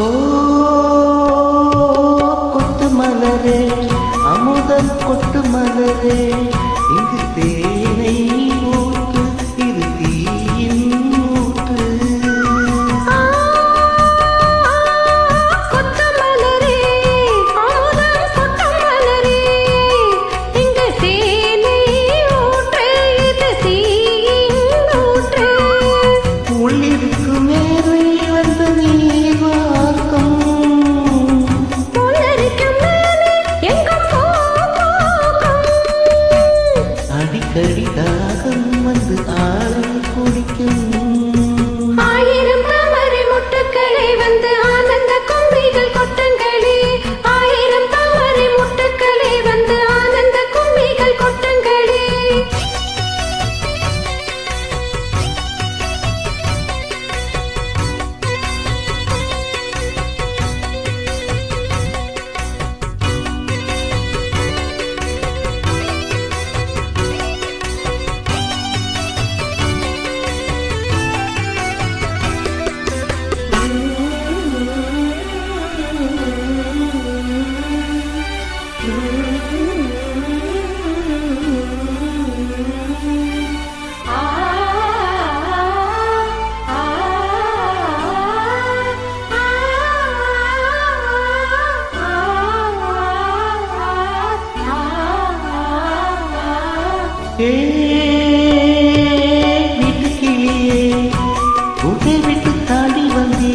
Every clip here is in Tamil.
ஓ கொத்து மலரே அமுதம் கொட்டு மலரே இங்கு தேனை ஊற்று இது தீயின் ஊற்று கொத்து மலரே அமுதம் கொட்டு மலரே இங்கு தேனை ஊற்று இது தீயின் ஊற்று உள்ளிருக்கு மேலே வந்த நீர் வார்க்கும் அடிக்கடி தாகம் வந்து ஆளை குடிக்கும் ஆயிரம் தாமரை முட்டுக்களே வந்து ஆனந்த கும்மிகள் கொட்டுங்களே ஆயிரம் தாமரை முட்டுக்களே வந்து ஆனந்த கும்மிகள் கொட்டுங்களே வீட்டுக்கிளியே உடை விட்டு தாண்டி வந்தே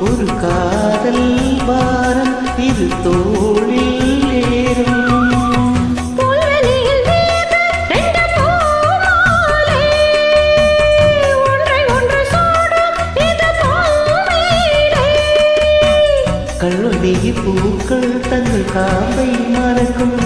ஒரு காதல் வாரம் இது தோளில் ஏறும் புல்வெளியில் வீழ்ந்த ரெண்டு பூமாலை ஒன்றை ஒன்று சூடும் இது பூமேடை கல்வெளியில் பூக்கள் தங்கள் காம்பை மறக்கும்